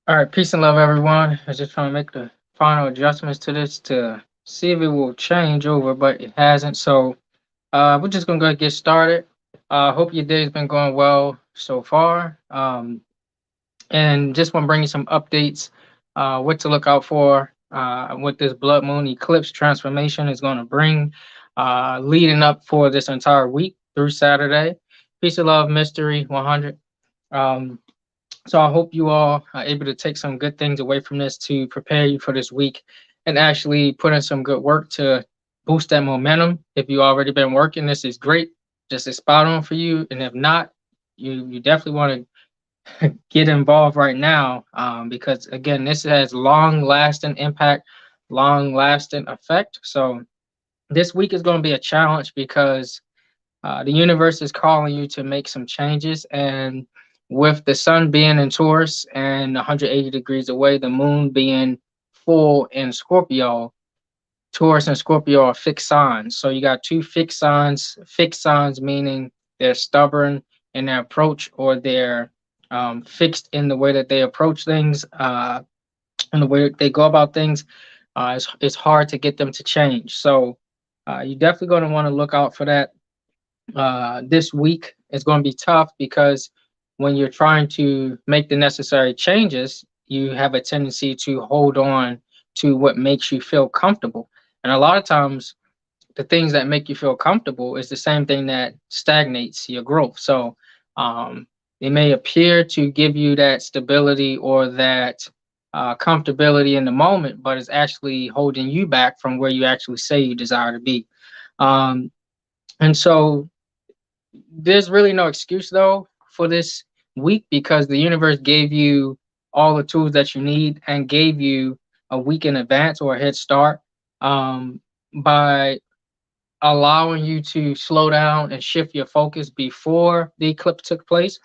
All right, peace and love, everyone. I was just trying to make the final adjustments to this to see if it will change over, but it hasn't. So we're just gonna go ahead and get started. Hope your day's been going well so far. And just want to bring you some updates, what to look out for, what this blood moon eclipse transformation is going to bring, leading up for this entire week through Saturday. Peace of love, mystery 100. Um, so I hope you all are able to take some good things away from this to prepare you for this week and actually put in some good work to boost that momentum. If you already been working, this is great. Just is spot on for you. And if not, you definitely want to get involved right now, because again, this has long lasting impact, long lasting effect. So this week is going to be a challenge because the universe is calling you to make some changes. And with the sun being in Taurus and 180 degrees away, the moon being full in Scorpio, Taurus and Scorpio are fixed signs. So you got two fixed signs meaning they're stubborn in their approach, or they're fixed in the way that they approach things, and the way that they go about things. It's hard to get them to change. So you're definitely going to want to look out for that. This week is going to be tough because when you're trying to make the necessary changes, you have a tendency to hold on to what makes you feel comfortable. And a lot of times, the things that make you feel comfortable is the same thing that stagnates your growth. So it may appear to give you that stability or that comfortability in the moment, but it's actually holding you back from where you actually say you desire to be. Um, and so there's really no excuse though for this week because the universe gave you all the tools that you need and gave you a week in advance or a head start, by allowing you to slow down and shift your focus before the eclipse took place.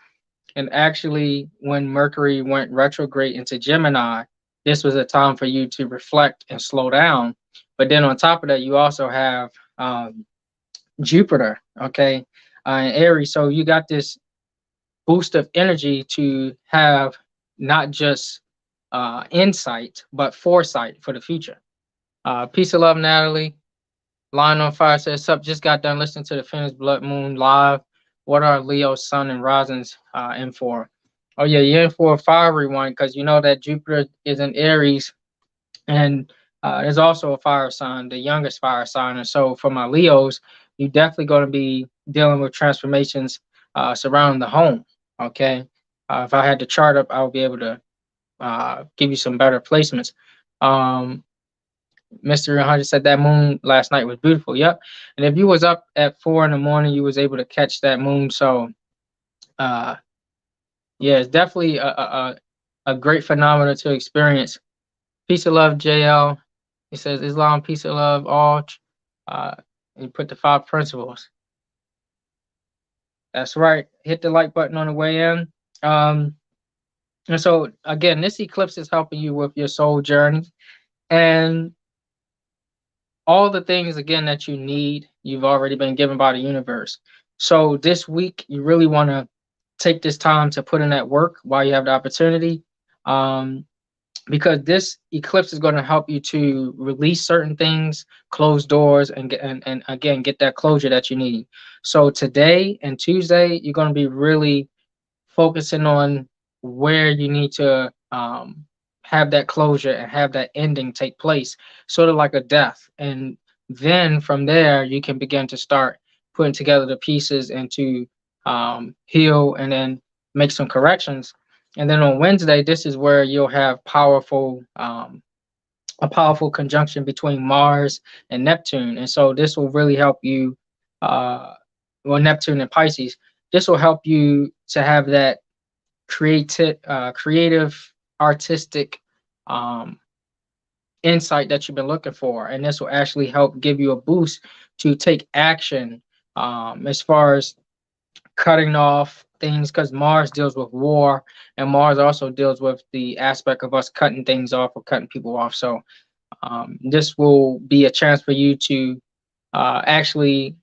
And actually, when Mercury went retrograde into Gemini, this was a time for you to reflect and slow down. But then on top of that, you also have Jupiter, okay, in Aries. So you got this boost of energy to have not just insight, but foresight for the future. Peace and love, Natalie. Line on Fire says, "Sup, just got done listening to the finished Blood Moon live. What are Leo's sun and risings in for?" Oh, yeah, you're in for a fiery one because you know that Jupiter is in Aries, and there's also a fire sign, the youngest fire sign. And so for my Leos, you're definitely going to be dealing with transformations surrounding the home. Okay. If I had the chart up, I would be able to give you some better placements. Um, Mr. 100 said that moon last night was beautiful. Yep. And if you was up at 4 in the morning, you was able to catch that moon. So, uh, yeah, it's definitely a great phenomenon to experience. Peace of love, JL. He says Islam, peace of love, all. Uh, and you put the five principles. That's right. Hit the like button on the way in. Um, and so again, this eclipse is helping you with your soul journey and all the things again that you need. You've already been given by the universe. So this week, you really want to take this time to put in that work while you have the opportunity. Um, because this eclipse is going to help you to release certain things, close doors, and and again get that closure that you need. So today and Tuesday, you're going to be really focusing on where you need to have that closure and have that ending take place, sort of like a death. And then from there, you can begin to start putting together the pieces and to heal and then make some corrections. And then on Wednesday, this is where you'll have a powerful conjunction between Mars and Neptune. And so this will really help you, uh, well, Neptune and Pisces. This will help you to have that creative, artistic um, insight that you've been looking for, and this will actually help give you a boost to take action as far as cutting off things, because Mars deals with war, and Mars also deals with the aspect of us cutting things off or cutting people off. So this will be a chance for you to actually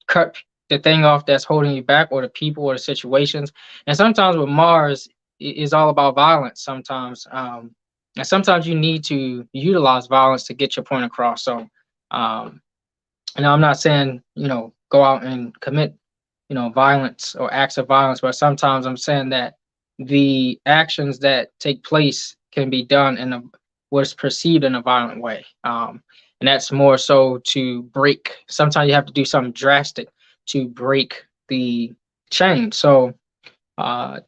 cut the thing off that's holding you back, or the people or the situations. And sometimes with Mars, is all about violence sometimes. And sometimes you need to utilize violence to get your point across. So, um, and I'm not saying, go out and commit, violence or acts of violence, but sometimes I'm saying that the actions that take place can be done in a what's perceived in a violent way. And that's more so to break. Sometimes you have to do something drastic to break the chain. So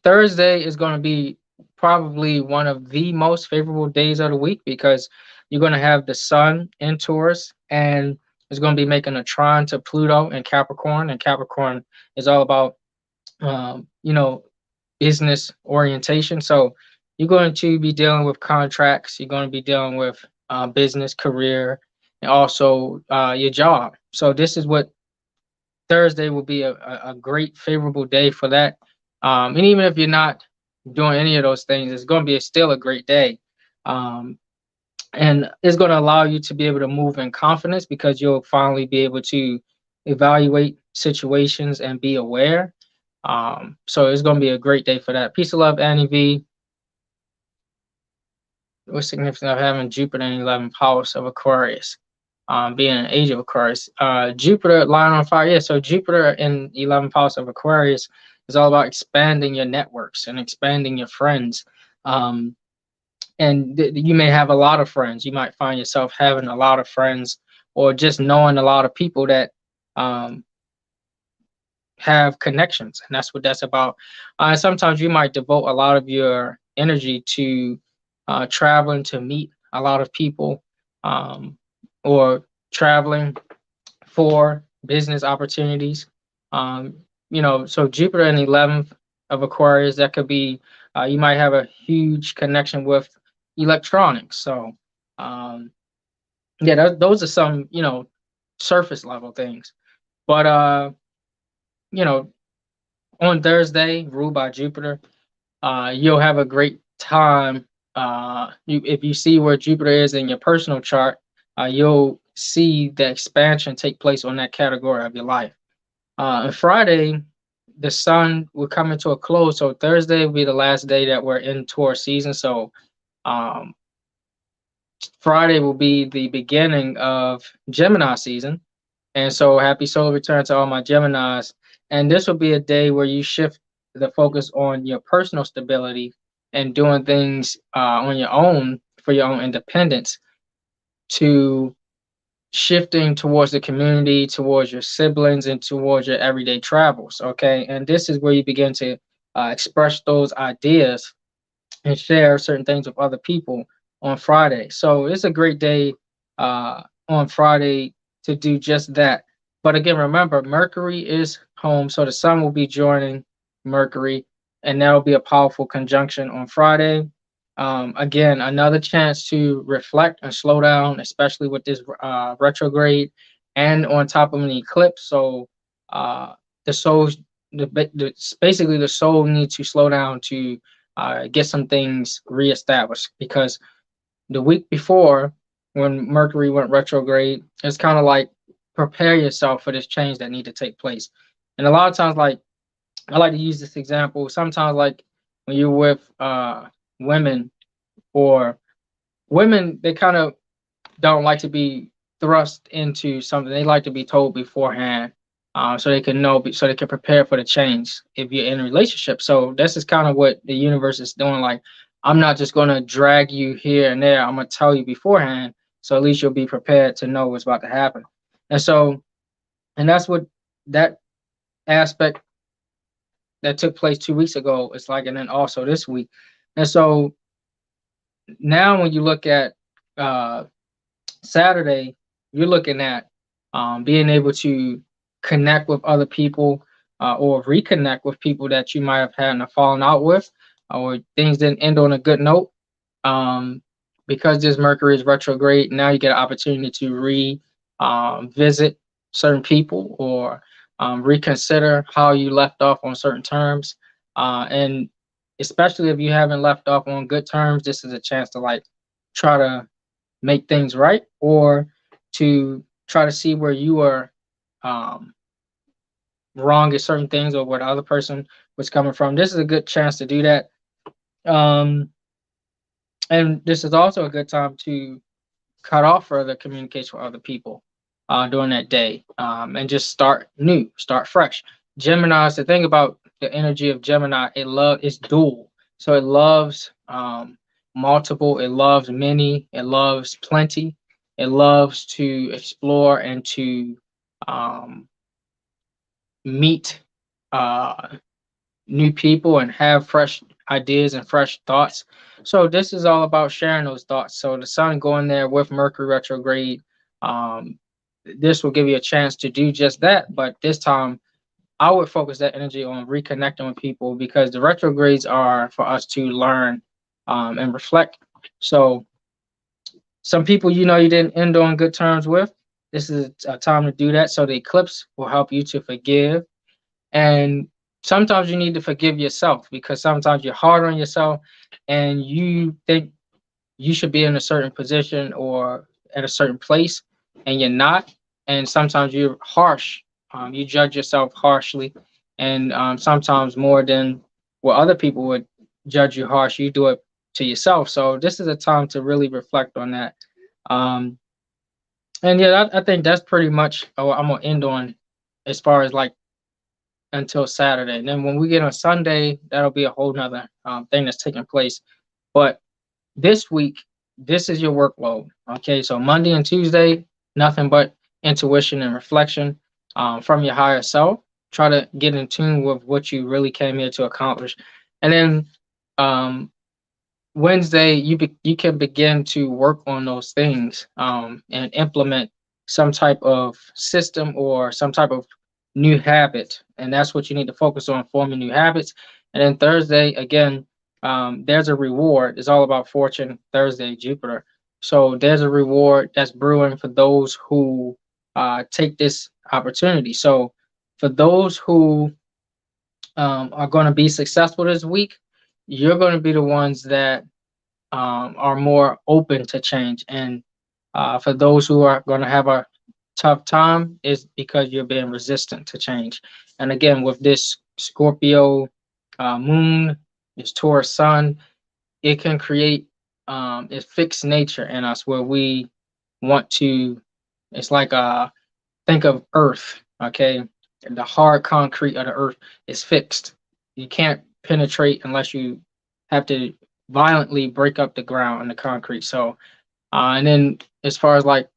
Thursday is going to be probably one of the most favorable days of the week because you're going to have the sun in Taurus and it's going to be making a trine to Pluto and Capricorn. And Capricorn is all about, um, you know, business orientation. So you're going to be dealing with contracts. You're going to be dealing with business, career, and also your job. So this is what Thursday will be a great favorable day for that. And even if you're not doing any of those things, it's going to be still a great day. Um, and it's going to allow you to be able to move in confidence because you'll finally be able to evaluate situations and be aware. So it's going to be a great day for that. Peace of love, Annie V. What's significant of having Jupiter in 11th house of Aquarius? Being an age of Aquarius. Jupiter lying on fire. Yeah, so Jupiter in 11th house of Aquarius is all about expanding your networks and expanding your friends. Um, and you may have a lot of friends. You might find yourself having a lot of friends or just knowing a lot of people that um, have connections. And that's what that's about. Sometimes you might devote a lot of your energy to traveling to meet a lot of people um, or traveling for business opportunities. Um, so Jupiter in 11th of Aquarius, that could be, you might have a huge connection with electronics. So, um, yeah, those are some, surface level things. But, you know, on Thursday, ruled by Jupiter, you'll have a great time. If you see where Jupiter is in your personal chart, you'll see the expansion take place on that category of your life. On Friday, the sun will come into a close. So Thursday will be the last day that we're in Taurus season. So um, Friday will be the beginning of Gemini season. And so happy solar return to all my Geminis. And this will be a day where you shift the focus on your personal stability and doing things on your own for your own independence to shifting towards the community, towards your siblings, and towards your everyday travels. Okay. And this is where you begin to express those ideas and share certain things with other people on Friday. So it's a great day on Friday to do just that. But again, remember, Mercury is home, so the sun will be joining Mercury, and that'll be a powerful conjunction on Friday. Again, another chance to reflect and slow down, especially with this retrograde and on top of an eclipse. So the soul, basically the soul needs to slow down to get some things reestablished because the week before when Mercury went retrograde, it's kind of like prepare yourself for this change that need to take place. And a lot of times, like I like to use this example. Sometimes, like when you're with women or women, they kind of don't like to be thrust into something. They like to be told beforehand, so they can know, so they can prepare for the change if you're in a relationship. So this is kind of what the universe is doing. Like, I'm not just going to drag you here and there. I'm going to tell you beforehand, so at least you'll be prepared to know what's about to happen. And so, and that's what that aspect that took place 2 weeks ago is like, and then also this week. And so now when you look at uh, Saturday, you're looking at being able to connect with other people or reconnect with people that you might have had a falling out with, or things didn't end on a good note. Um, because this Mercury is retrograde, now you get an opportunity to visit certain people or reconsider how you left off on certain terms. And especially if you haven't left off on good terms, this is a chance to like try to make things right or to try to see where you are um, wrong at certain things or where the other person was coming from. This is a good chance to do that. Um, and this is also a good time to cut off further communication with other people during that day, and just start new, start fresh. Gemini's the thing about the energy of Gemini, it's dual, so it loves multiple, it loves many, it loves plenty, it loves to explore and to um, meet uh, new people and have fresh ideas and fresh thoughts. So this is all about sharing those thoughts. So the sun going there with Mercury retrograde, um, this will give you a chance to do just that. But this time, I would focus that energy on reconnecting with people because the retrogrades are for us to learn and reflect. So some people you didn't end on good terms with. This is a time to do that. So the eclipse will help you to forgive, and sometimes you need to forgive yourself because sometimes you're hard on yourself and you think you should be in a certain position or at a certain place and you're not. And sometimes you're harsh. You judge yourself harshly. And sometimes more than what other people would judge you harsh, you do it to yourself. So this is a time to really reflect on that. Um, and yeah, I think that's pretty much what I'm going to end on as far as like until Saturday. And then when we get on Sunday, that'll be a whole nother thing that's taking place. But this week, this is your workload. Okay, so Monday and Tuesday, nothing but intuition and reflection from your higher self. Try to get in tune with what you really came here to accomplish. And then um, Wednesday, you can begin to work on those things and implement some type of system or some type of new habit, and that's what you need to focus on, forming new habits. And then Thursday, again, there's a reward. It's all about fortune. Thursday, Jupiter. So there's a reward that's brewing for those who take this opportunity. So for those who are going to be successful this week, you're going to be the ones that are more open to change. And for those who are going to have a tough time, is because you're being resistant to change. And again, with this Scorpio moon, this Taurus sun, it can create a fixed nature in us where we want to. It's like think of Earth, okay? The hard concrete of the Earth is fixed. You can't penetrate unless you have to violently break up the ground and the concrete. So, and then as far as like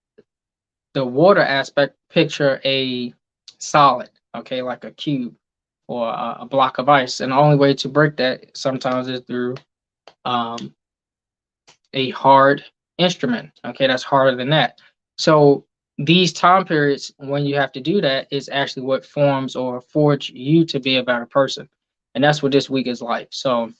the water aspect, picture a solid, okay, like a cube or a block of ice. And the only way to break that sometimes is through um, a hard instrument. Okay, that's harder than that. So these time periods when you have to do that is actually what forms or forge you to be a better person. And that's what this week is like. So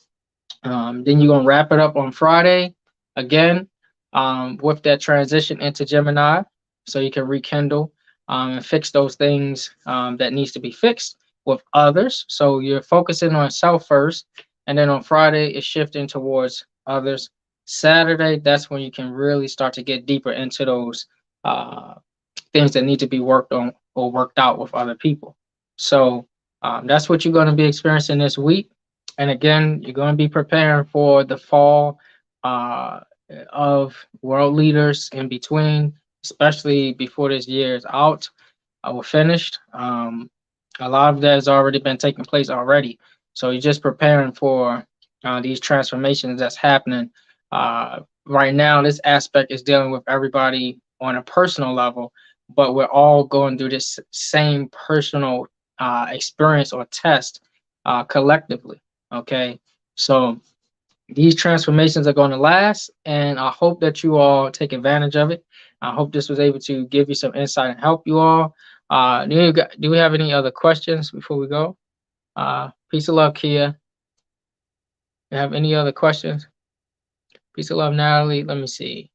then you're gonna wrap it up on Friday again with that transition into Gemini, so you can rekindle and fix those things that needs to be fixed with others. So you're focusing on self first, and then on Friday it's shifting towards others. Saturday, that's when you can really start to get deeper into those uh, things that need to be worked on or worked out with other people. So that's what you're going to be experiencing this week. And again, you're going to be preparing for the fall uh, of world leaders in between, especially before this year is out or finished. A lot of that has already been taking place already. So you're just preparing for these transformations that's happening. Right now, this aspect is dealing with everybody on a personal level, but we're all going through this same personal experience or test collectively. Okay. So these transformations are going to last, and I hope that you all take advantage of it. I hope this was able to give you some insight and help you all. Do we have any other questions before we go? Peace of love, Kia. You have any other questions? Peace of love, Natalie. Let me see.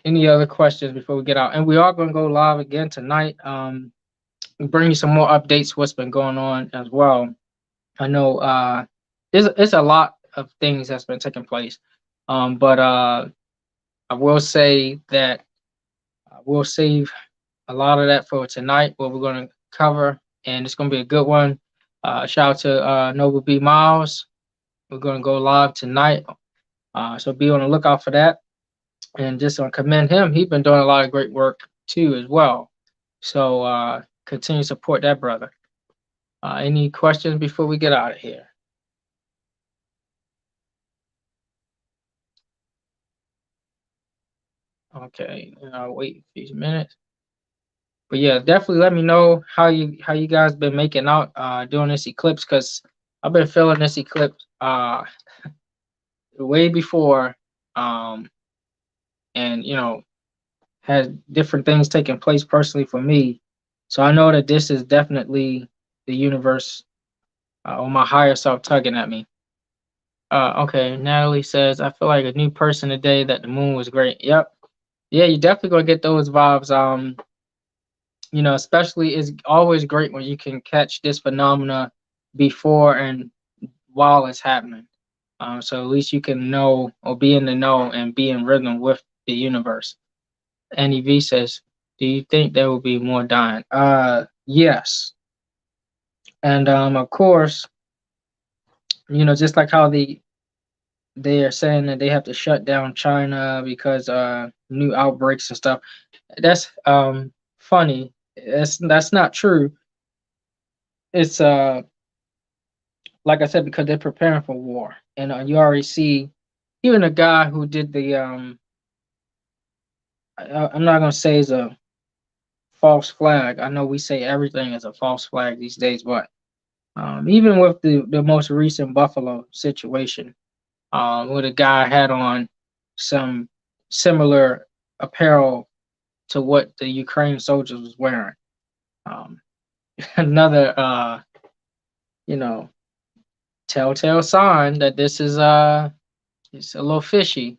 Any other questions before we get out? And we are going to go live again tonight. Bring you some more updates, what's been going on as well. I know it's a lot of things that's been taking place. But I will say that we'll save a lot of that for tonight, what we're going to cover, and it's going to be a good one. Shout out to Noble B Miles. We're gonna go live tonight. So be on the lookout for that. And just want to commend him. He's been doing a lot of great work too as well. So continue to support that brother. Any questions before we get out of here? Okay, and I'll wait a few minutes. But yeah, definitely let me know how you guys been making out during this eclipse, because I've been feeling this eclipse way before, um and had different things taking place personally for me. So I know that this is definitely the universe or my higher self tugging at me. Okay, Natalie says, I feel like a new person today, that the moon was great. Yep. Yeah, you definitely gonna get those vibes. Especially it's always great when you can catch this phenomena before and while it's happening. So at least you can know or be in the know and be in rhythm with the universe. Annie V says, do you think there will be more dying? Yes. And of course, just like how they are saying that they have to shut down China because new outbreaks and stuff. That's funny. That's not true. It's like I said, because they're preparing for war, and you already see even a guy who did the I'm not gonna say is a false flag. I know we say everything is a false flag these days, but even with the most recent Buffalo situation, where the guy had on some similar apparel to what the Ukraine soldiers was wearing. Um, another, you know, telltale sign that this is it's a little fishy.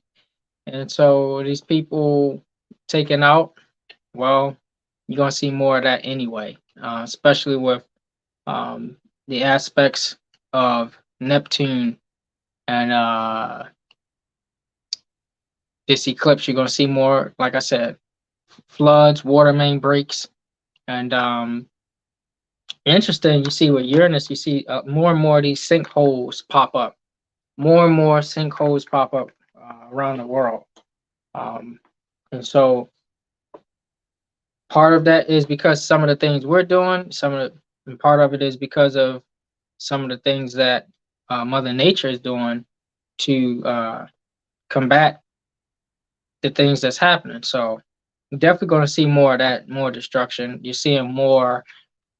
And so these people taken out, well, you're gonna see more of that anyway, especially with um, the aspects of Neptune and this eclipse. You're gonna see more, like I said, floods, water main breaks, and interesting. You see with Uranus, you see more and more of these sinkholes pop up. More and more sinkholes pop up around the world, um, and so part of that is because some of the things we're doing. And part of it is because of some of the things that Mother Nature is doing to combat the things that's happening. So you're definitely going to see more of that, more destruction. You're seeing more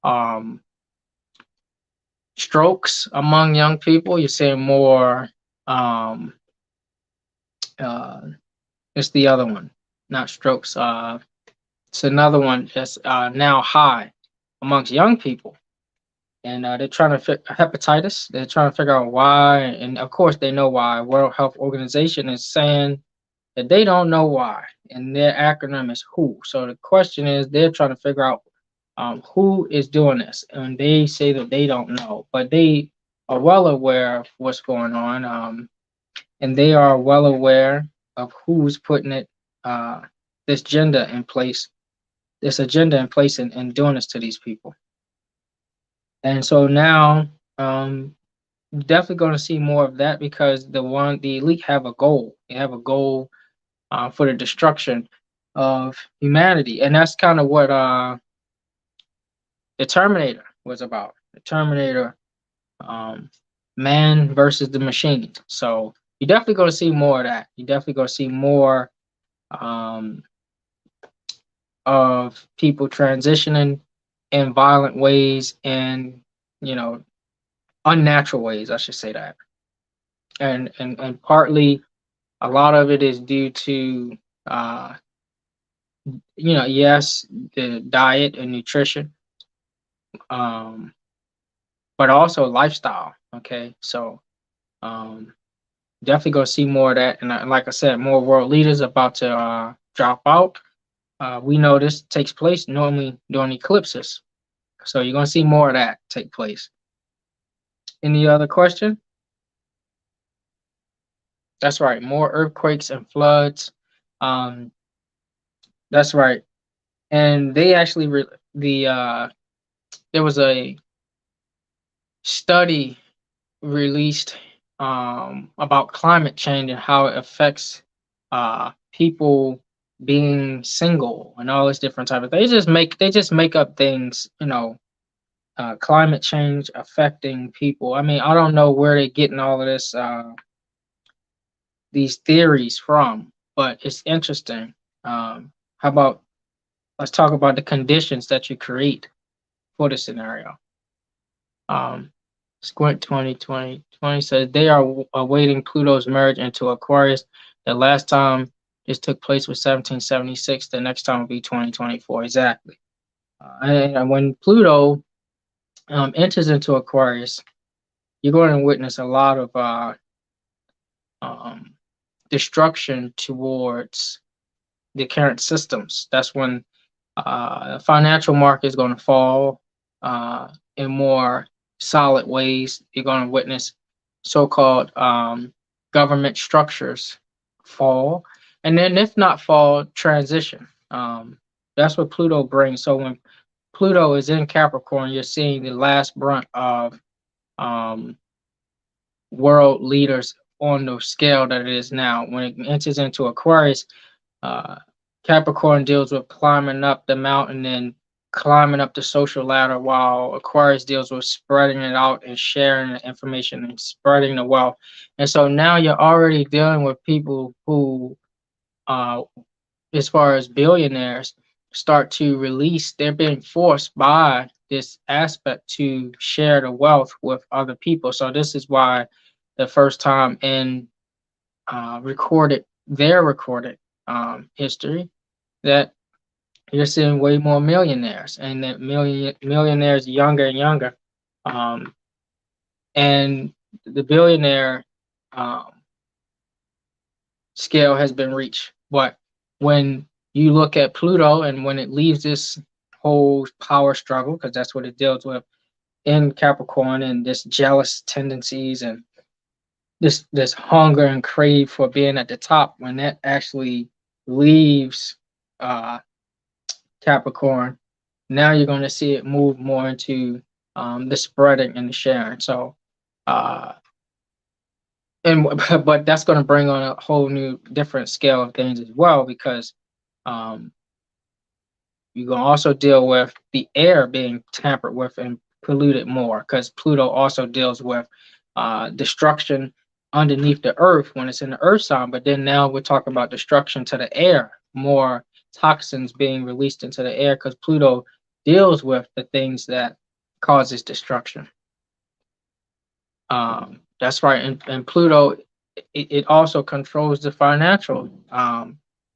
um, strokes among young people. You're seeing more. Um, uh, it's the other one, not strokes. It's another one that's now high amongst young people, and they're trying to hepatitis. They're trying to figure out why, and of course they know why. World Health Organization is saying that they don't know why, and their acronym is WHO. So the question is, they're trying to figure out who is doing this, and they say that they don't know, but they are well aware of what's going on, and they are well aware of who's putting this agenda in place, and doing this to these people. And so now, definitely going to see more of that because the elite have a goal. They have a goal for the destruction of humanity, and that's kind of what the Terminator was about. The Terminator, um, man versus the machine. So you're definitely going to see more of that. You're definitely going to see more um, of people transitioning in violent ways and unnatural ways. I should say that, and partly a lot of it is due to uh, yes, the diet and nutrition, um, but also lifestyle. Okay, so um, definitely go see more of that. And like I said, more world leaders about to drop out. We know this takes place normally during eclipses, so you're gonna see more of that take place. Any other question? That's right, more earthquakes and floods. Um, that's right, and they actually there was a study released about climate change and how it affects people being single and all this different type of things. They just make up things, climate change affecting people. I mean, I don't know where they're getting all of this these theories from, but it's interesting. How about let's talk about the conditions that you create for the scenario. Um, Squint 2020 says they are awaiting Pluto's merge into Aquarius. The last time this took place was 1776. The next time will be 2024. Exactly. And when Pluto enters into Aquarius, you're going to witness a lot of um, destruction towards the current systems. That's when the financial market is going to fall in more solid ways. You're going to witness so-called government structures fall, and then if not fall, transition. That's what Pluto brings. So when Pluto is in Capricorn, you're seeing the last brunt of um, world leaders on the scale that it is now. When it enters into Aquarius, uh, Capricorn deals with climbing up the mountain and climbing up the social ladder, while Aquarius deals with spreading it out and sharing the information and spreading the wealth. And so now you're already dealing with people who, uh, as far as billionaires, start to release, they're being forced by this aspect to share the wealth with other people. So this is why the first time in recorded history that you're seeing way more millionaires, and that millionaires younger and younger, um, and the billionaire um, scale has been reached. But when you look at Pluto and when it leaves this whole power struggle, because that's what it deals with in Capricorn, and this jealous tendencies and this hunger and crave for being at the top, when that actually leaves uh, Capricorn, now you're going to see it move more into the spreading and the sharing. So, uh, and but that's going to bring on a whole new different scale of things as well, because um, you're going to also deal with the air being tampered with and polluted more, because Pluto also deals with destruction underneath the earth when it's in the earth sign. But then now we're talking about destruction to the air, more toxins being released into the air, because Pluto deals with the things that causes destruction. That's right. And Pluto, it also controls the financial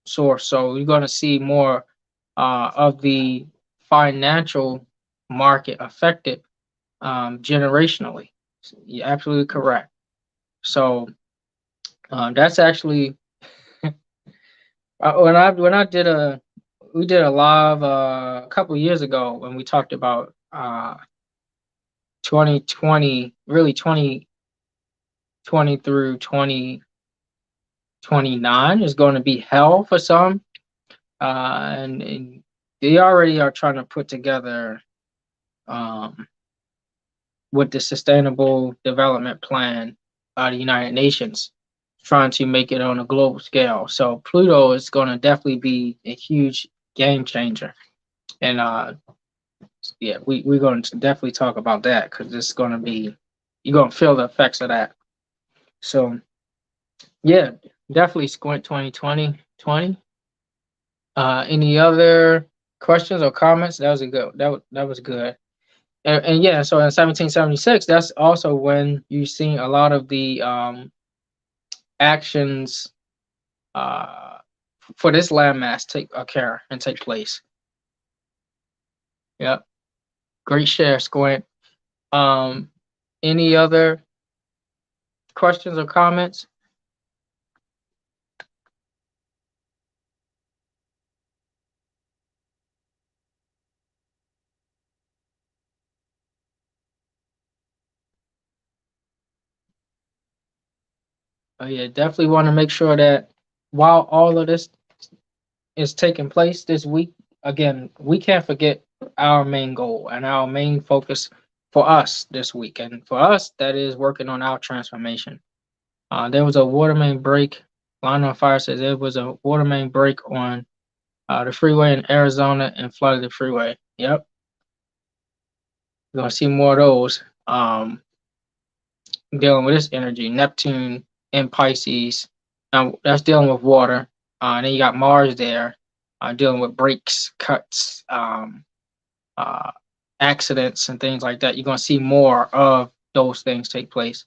source. So you're going to see more of the financial market affected generationally. You're absolutely correct. So that's actually when I did a we did a live a couple years ago when we talked about 2020, really 2020 through 2029 is going to be hell for some, and they already are trying to put together um, with the Sustainable Development Plan of the United Nations, trying to make it on a global scale. So Pluto is going to definitely be a huge game changer, and yeah, we're going to definitely talk about that, because it's going to be, you're going to feel the effects of that. So yeah, definitely Squint 2020. Any other questions or comments? That was a good. That was good. And yeah, so in 1776, that's also when you see a lot of the actions uh, for this landmass take occur and take place. Yep, great share, Squint. Um, any other questions or comments? Oh yeah, definitely want to make sure that while all of this is taking place this week, again, we can't forget our main goal and our main focus for us this week. And for us, that is working on our transformation. There was a water main break. Line on Fire says there was a water main break on the freeway in Arizona and flooded the freeway. Yep, we're gonna see more of those. Dealing with this energy, Neptune in Pisces. Now that's dealing with water. And then you got Mars there, dealing with breaks, cuts, uh, accidents, and things like that. You're gonna see more of those things take place.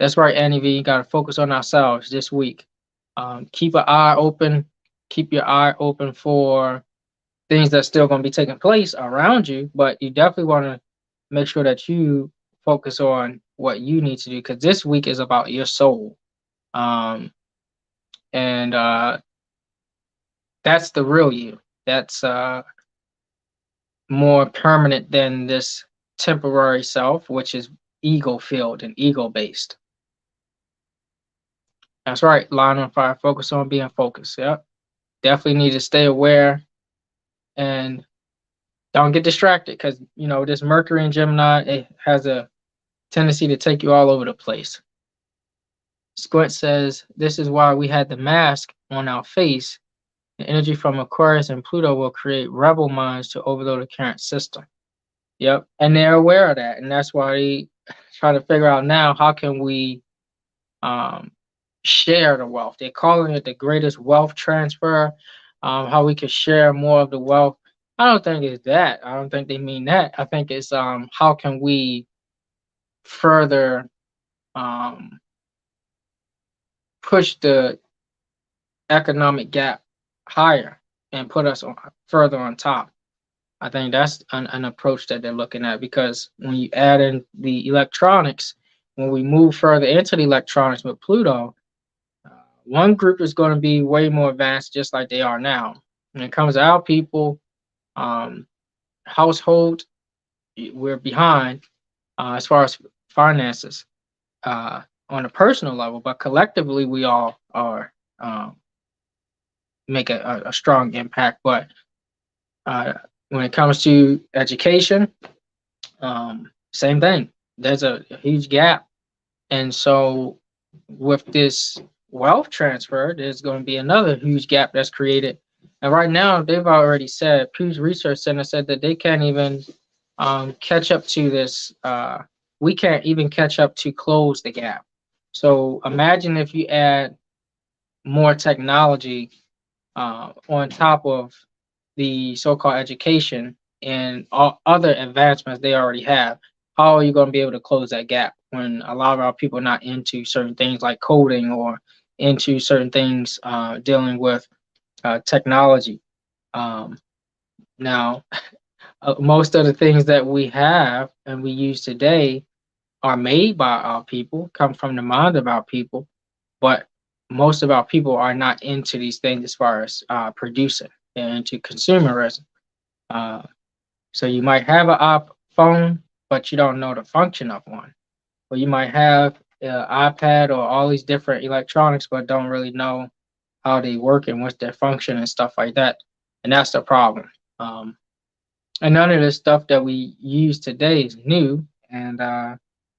That's right, Annie V. You gotta focus on ourselves this week. Keep an eye open. Keep your eye open for things that's still going to be taking place around you, but you definitely want to make sure that you focus on what you need to do, because this week is about your soul. And that's the real you. That's more permanent than this temporary self, which is ego filled and ego based. That's right. Line on Fire. Focus on being focused. Yep. Definitely need to stay aware and don't get distracted, because this Mercury in Gemini, it has a tendency to take you all over the place. Squint says this is why we had the mask on our face. The energy from Aquarius and Pluto will create rebel minds to overload the current system. Yep, and they're aware of that, and that's why they try to figure out now how can we share the wealth. They're calling it the greatest wealth transfer. How we could share more of the wealth. I don't think it's that. I don't think they mean that. I think it's how can we further push the economic gap higher and put us further on top. I think that's an approach that they're looking at, because when you add in the electronics, when we move further into the electronics with Pluto, one group is going to be way more advanced, just like they are now. When it comes to our people, household, we're behind as far as finances on a personal level, but collectively we all are make a strong impact. But when it comes to education, same thing. There's a huge gap, and so with this wealth transfer, there's going to be another huge gap that's created. And right now, they've already said, Pew's Research Center said that they can't even catch up to this. We can't even catch up to close the gap. So imagine if you add more technology on top of the so-called education and all other advancements they already have. How are you going to be able to close that gap when a lot of our people are not into certain things like coding or into certain things dealing with technology? Now, most of the things that we have and we use today are made by our people, come from the mind of our people, but most of our people are not into these things as far as producing and into consumerism. So you might have an iPhone, but you don't know the function of one. Or you might have an iPad or all these different electronics, but don't really know how they work and what's their function and stuff like that. And that's the problem. And none of this stuff that we use today is new. And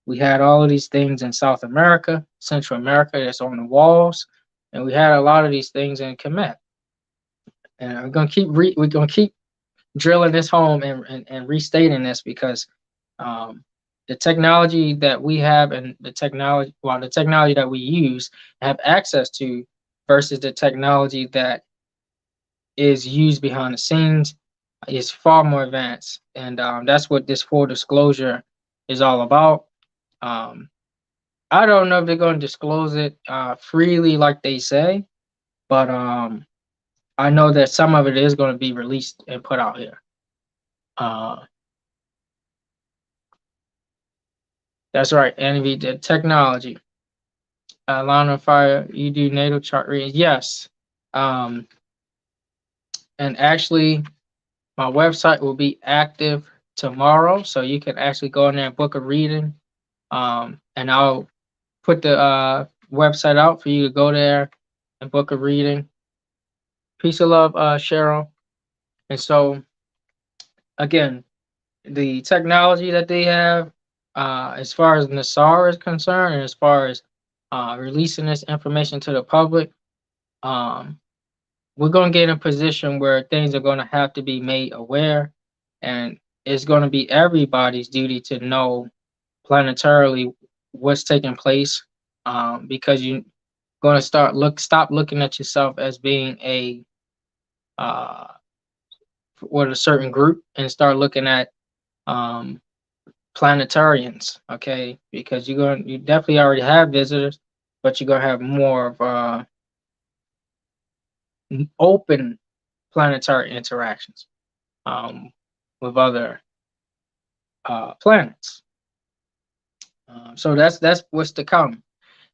we had all of these things in South America, Central America, that's on the walls, and we had a lot of these things in Kemet. And we're gonna keep drilling this home and restating this, because the technology that we have and the technology that we use, have access to, versus the technology that is used behind the scenes, is far more advanced. And that's what this full disclosure is all about. I don't know if they're going to disclose it freely like they say, but I know that some of it is going to be released and put out here. That's right, Envy, the technology. Line of Fire, you do natal chart readings? Yes. And actually, my website will be active tomorrow, so you can actually go in there and book a reading. And I'll put the website out for you to go there and book a reading. Peace of love, Cheryl. And so, again, the technology that they have, as far as Nassar is concerned, and as far as releasing this information to the public, um, we're going to get in a position where things are going to have to be made aware, and it's going to be everybody's duty to know planetarily what's taking place, because you're going to stop looking at yourself as being a uh, with a certain group and start looking at um, planetarians, okay? Because you definitely already have visitors, but you're gonna have more of open planetary interactions um, with other planets. So that's what's to come.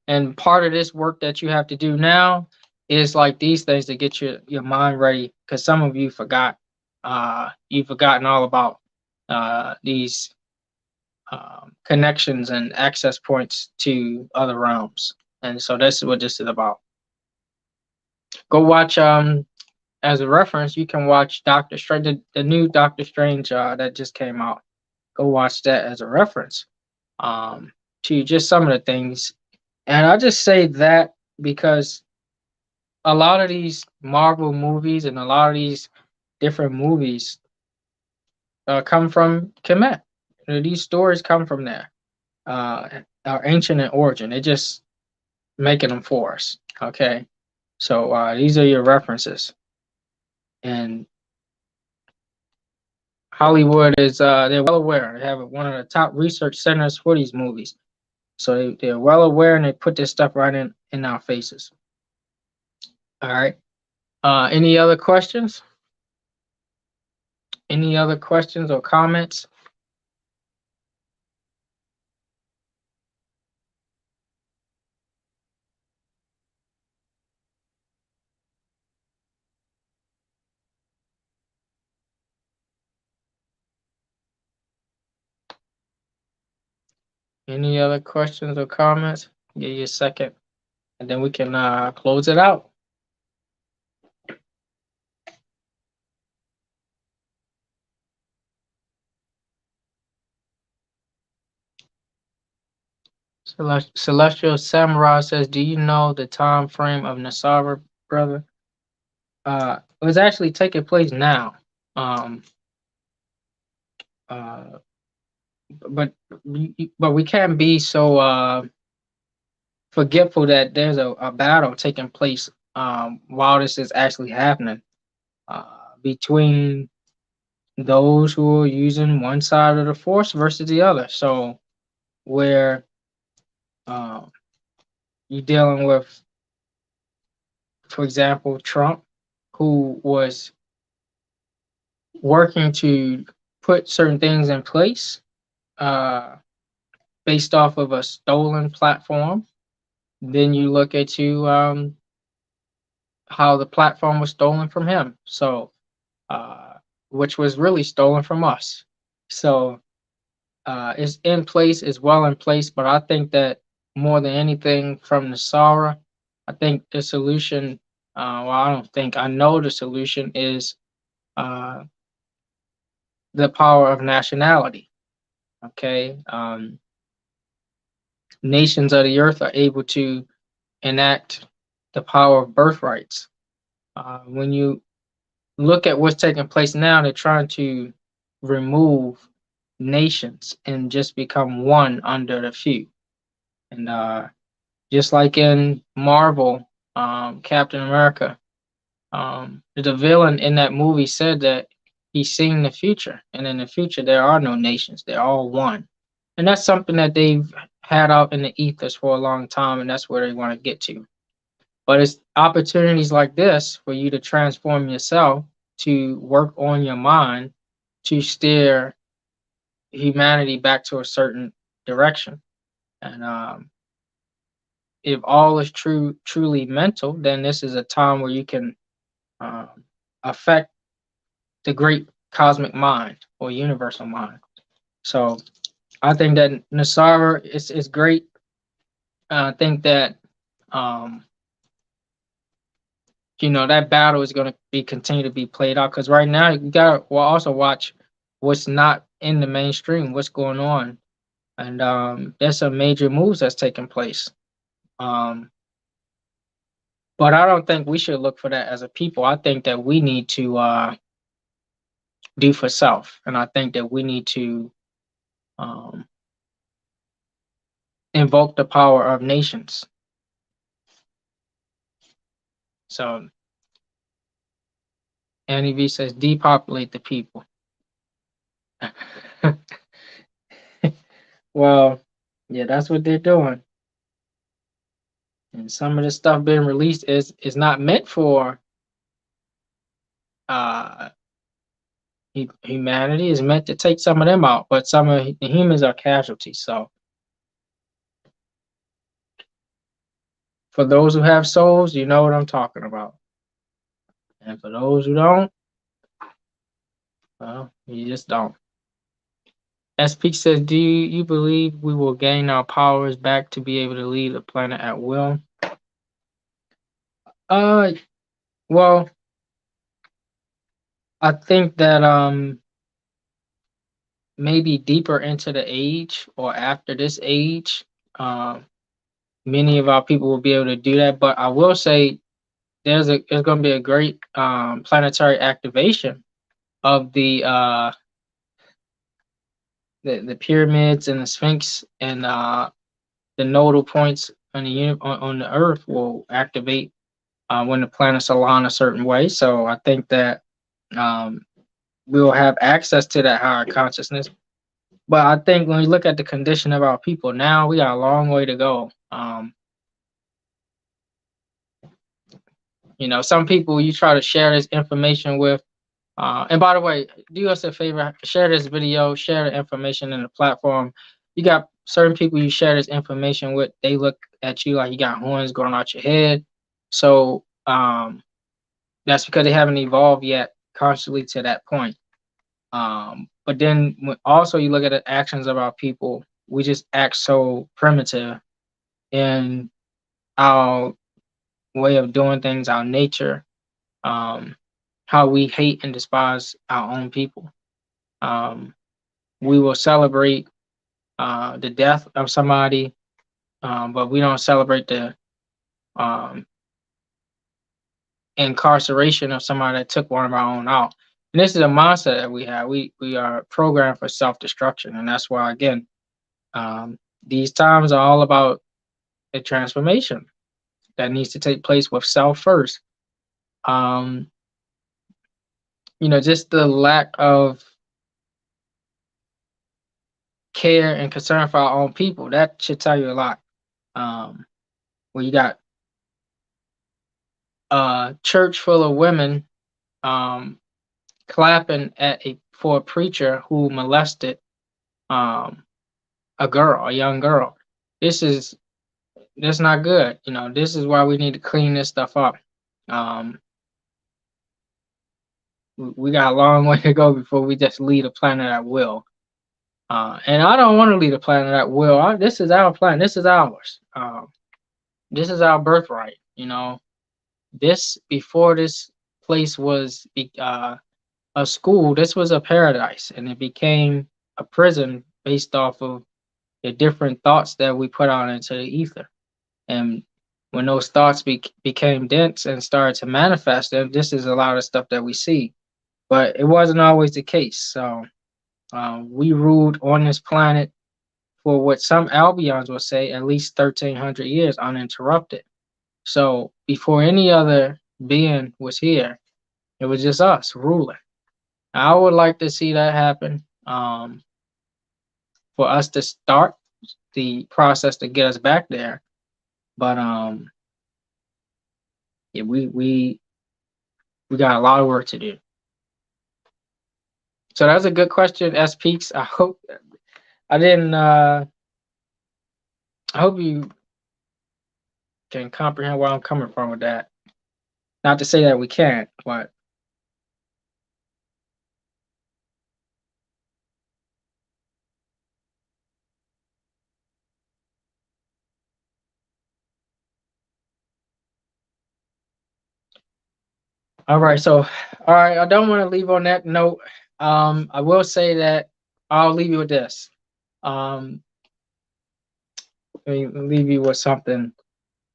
And part of this work that you have to do now is like these things to get your mind ready, because some of you forgot. You've forgotten all about these connections and access points to other realms. And so that's what this is about. Go watch as a reference, you can watch Doctor Strange, the new Doctor Strange that just came out. Go watch that as a reference to just some of the things. And I just say that because a lot of these Marvel movies and a lot of these different movies come from Kemet. These stories come from there. Are ancient in origin. They just making them for us. Okay, so these are your references, and Hollywood is they're well aware. They have one of the top research centers for these movies, so they're well aware and they put this stuff right in our faces. All right. Any other questions? Any other questions or comments? Any other questions or comments? Give you a second, and then we can close it out. Celestial Samurai says, "Do you know the time frame of Nasara, brother?" It was actually taking place now. Um, uh, but we can't be so forgetful that there's a battle taking place while this is actually happening between those who are using one side of the force versus the other. So where um, you're dealing with, for example, Trump, who was working to put certain things in place uh, based off of a stolen platform. Then you look at how the platform was stolen from him. So, which was really stolen from us. So it's in place, it's well in place. But I think that more than anything from the Sara, I think the solution. Well, I don't think I know the solution is uh, the power of nationality. Okay, nations of the earth are able to enact the power of birthrights. When you look at what's taking place now, they're trying to remove nations and just become one under the few. And just like in Marvel, Captain America, the villain in that movie said that he's seen the future, and in the future there are no nations; they're all one. And that's something that they've had out in the ethers for a long time, and that's where they want to get to. But it's opportunities like this for you to transform yourself, to work on your mind, to steer humanity back to a certain direction. And if all is truly mental, then this is a time where you can um, affect the great cosmic mind or universal mind. So I think that Nasara is great. I think that um, that battle is going to be continue to be played out, because right now you got to also watch what's not in the mainstream, what's going on. And there's some major moves that's taking place. Um, but I don't think we should look for that as a people. I think that we need to do for self. And I think that we need to um, invoke the power of nations. So Annie V says, depopulate the people. Well, yeah, that's what they're doing. And some of the stuff being released is not meant for uh humanity. Is meant to take some of them out, but some of the humans are casualties. So for those who have souls, you know what I'm talking about. And for those who don't, well, you just don't. SP says, do you believe we will gain our powers back to be able to leave the planet at will? Uh well, I think that maybe deeper into the age or after this age, um, many of our people will be able to do that. But I will say there's going to be a great planetary activation of the pyramids and the Sphinx and the nodal points on on the Earth will activate when the planets align a certain way. So I think that um, we will have access to that higher consciousness. But I think when we look at the condition of our people now, we got a long way to go. You know, some people you try to share this information with. And by the way, do us a favor, share this video, share the information in the platform. You got certain people you share this information with, they look at you like you got horns going out your head. So that's because they haven't evolved yet consciously to that point. But then also you look at the actions of our people, we just act so primitive in our way of doing things, our nature, um, how we hate and despise our own people. Um, we will celebrate the death of somebody, but we don't celebrate the um, incarceration of somebody that took one of our own out. And this is a mindset that we have. We are programmed for self destruction, and that's why again, these times are all about a transformation that needs to take place with self first. Um, just the lack of care and concern for our own people, that should tell you a lot. Where you got a church full of women um, clapping at for a preacher who molested um, a young girl. This is that's not good. This is why we need to clean this stuff up. Um, we got a long way to go before we just leave the planet at will. And I don't want to leave the planet at will. This is our planet. This is ours. This is our birthright. This before this place was a school. This was a paradise, and it became a prison based off of the different thoughts that we put out into the ether. And when those thoughts became dense and started to manifest, then this is a lot of stuff that we see. But it wasn't always the case. So we ruled on this planet for what some Albions will say at least 1,300 years uninterrupted. So before any other being was here, it was just us ruling. I would like to see that happen for us to start the process to get us back there. But yeah, we got a lot of work to do. So that's a good question, S Peaks. I hope I didn't. I hope you can comprehend where I'm coming from with that. Not to say that we can't, but all right. So, all right. I don't want to leave on that note. I will say that I'll leave you with this. Um, Let me leave you with something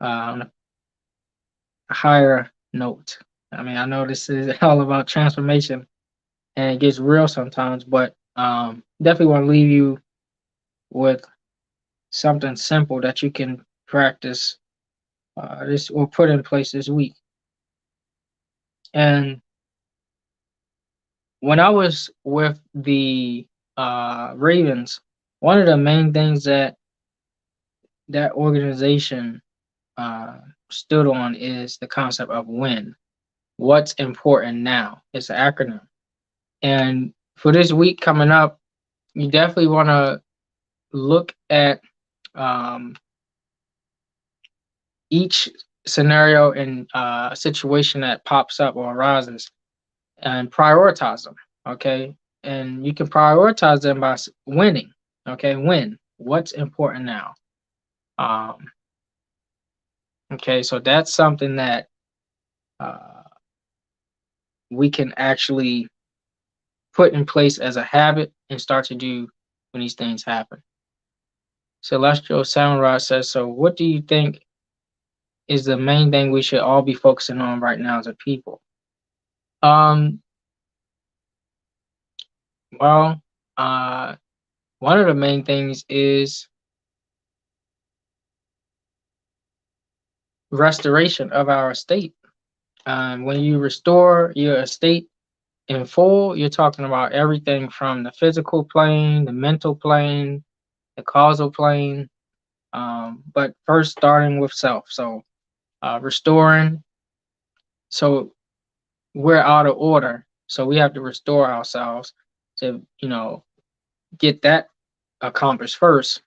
on a higher note. I mean, I know this is all about transformation and it gets real sometimes, but definitely want to leave you with something simple that you can practice this or put in place this week. And when I was with the Ravens, one of the main things that that organization uh, stood on is the concept of win. What's important now? It's an acronym. And for this week coming up, you definitely want to look at um, each scenario and situation that pops up or arises and prioritize them. Okay. And you can prioritize them by winning. Okay. Win. What's important now? Um, okay. So that's something that uh, we can actually put in place as a habit and start to do when these things happen. Celestial Samurai says, so what do you think is the main thing we should all be focusing on right now as a people? Um, well, uh, one of the main things is restoration of our estate. When you restore your estate in full, you're talking about everything from the physical plane, the mental plane, the causal plane, but first starting with self. So restoring. So we're out of order. So we have to restore ourselves to, get that accomplished first.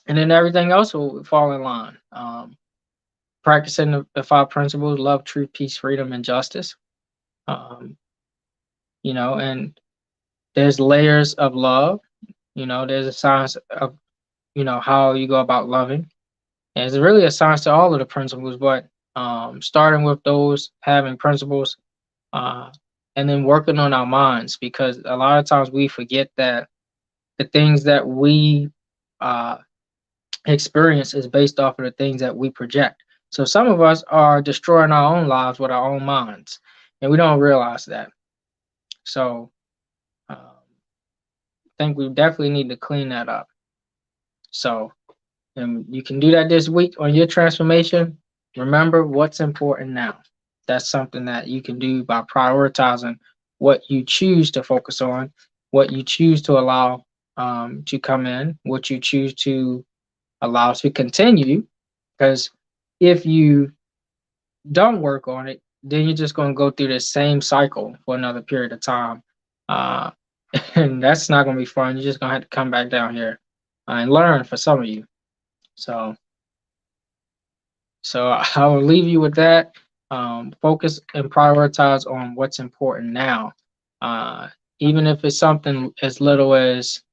And then everything else will fall in line. Practicing the five principles: love, truth, peace, freedom, and justice. Um, and there's layers of love. There's a science of, how you go about loving. And it's really a science to all of the principles, but starting with those having principles, uh, and then working on our minds, because a lot of times we forget that the things that we uh, experience is based off of the things that we project. So some of us are destroying our own lives with our own minds, and we don't realize that. So I think we definitely need to clean that up. So, and you can do that this week on your transformation. Remember what's important now. That's something that you can do by prioritizing what you choose to focus on, what you choose to allow to come in, what you choose to allow to continue. Because if you don't work on it, then you're just going to go through the same cycle for another period of time. Uh, and that's not going to be fun. You're just going to have to come back down here and learn for some of you. So, so I will leave you with that. Focus and prioritize on what's important now. Uh, Even if it's something as little as,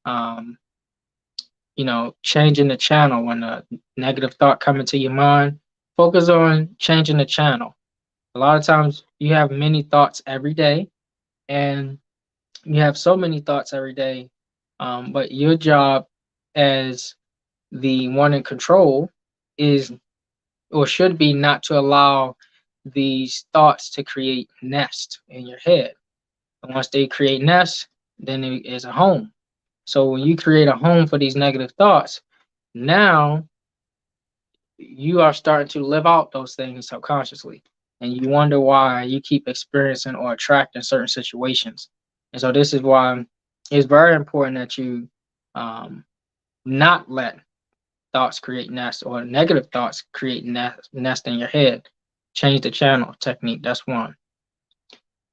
changing the channel when a negative thought come into your mind, focus on changing the channel. A lot of times you have many thoughts every day, and you have so many thoughts every day, but your job as the one in control is or should be not to allow these thoughts to create nest in your head. And once they create nest, then it is a home. So when you create a home for these negative thoughts, now you are starting to live out those things subconsciously. And you wonder why you keep experiencing or attracting certain situations. And so this is why it's very important that you um, not let thoughts create nest or negative thoughts create nest in your head. Change the channel technique. That's one.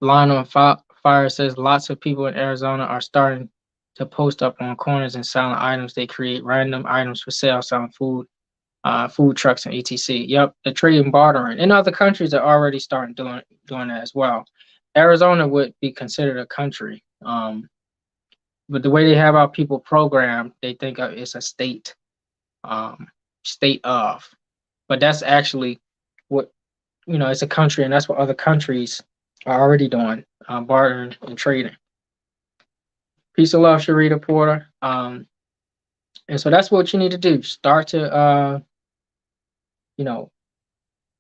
Line on Fire says lots of people in Arizona are starting to post up on corners and selling items. They create random items for sale, selling food trucks and etc. Yep, the trade and bartering. In other countries are already starting doing that as well. Arizona would be considered a country, but the way they have our people programmed, they think it's a state, um, state of. But that's actually what it's a country, and that's what other countries are already doing, bartering and trading. Peace and love, Sharita Porter. And so that's what you need to do. Start to, you know,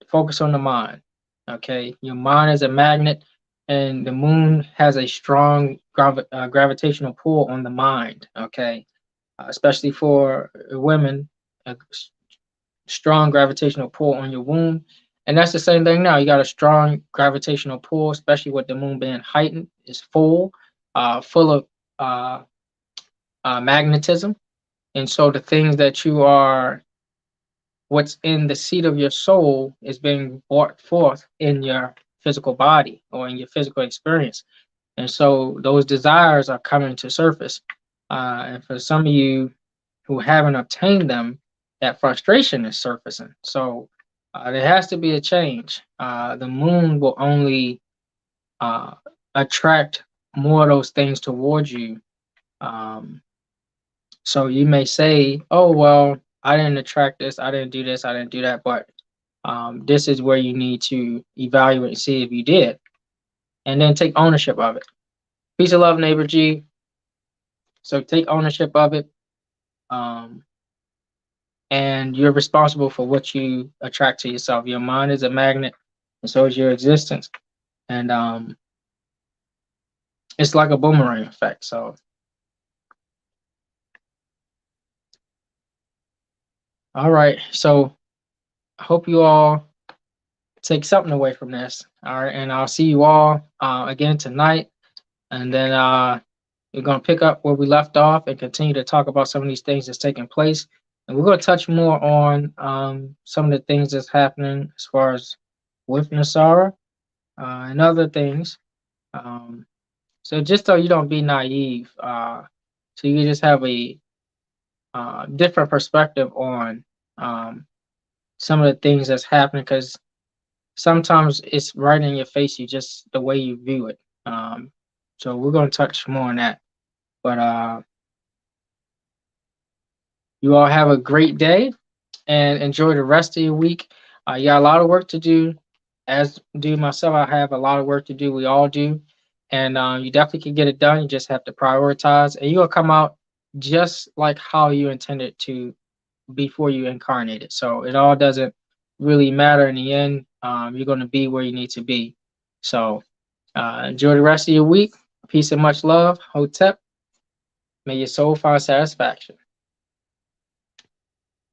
focus on the mind. Okay, your mind is a magnet, and the moon has a strong gravitational pull on the mind. Okay, especially for women, a strong gravitational pull on your womb. And that's the same thing now. You got a strong gravitational pull, especially with the moon being heightened, is full, full of uh, magnetism. And so the things that you are, what's in the seat of your soul is being brought forth in your physical body or in your physical experience. And so those desires are coming to surface. And for some of you who haven't obtained them, that frustration is surfacing. So there has to be a change. The moon will only uh, attract more of those things towards you. Um, so you may say, "Oh well, I didn't attract this. I didn't do this. I didn't do that." But this is where you need to evaluate and see if you did, and then take ownership of it. Peace and love, neighbor G. So take ownership of it. Um, and you're responsible for what you attract to yourself. Your mind is a magnet, and so is your existence. And it's like a boomerang effect. So, all right. So, I hope you all take something away from this. All right, and I'll see you all again tonight, and then we're gonna pick up where we left off and continue to talk about some of these things that's taking place. And we're gonna touch more on some of the things that's happening as far as with Nasara and other things. Um, So just so you don't be naive, so you just have a different perspective on some of the things that's happening, because sometimes it's right in your face, you just the way you view it. So we're going to touch more on that. But you all have a great day and enjoy the rest of your week. You got a lot of work to do, as do myself. I have a lot of work to do. We all do. And you definitely can get it done. You just have to prioritize, and you'll come out just like how you intended to before you incarnated. So it all doesn't really matter in the end. You're going to be where you need to be. So enjoy the rest of your week. Peace and much love. Hotep. May your soul find satisfaction.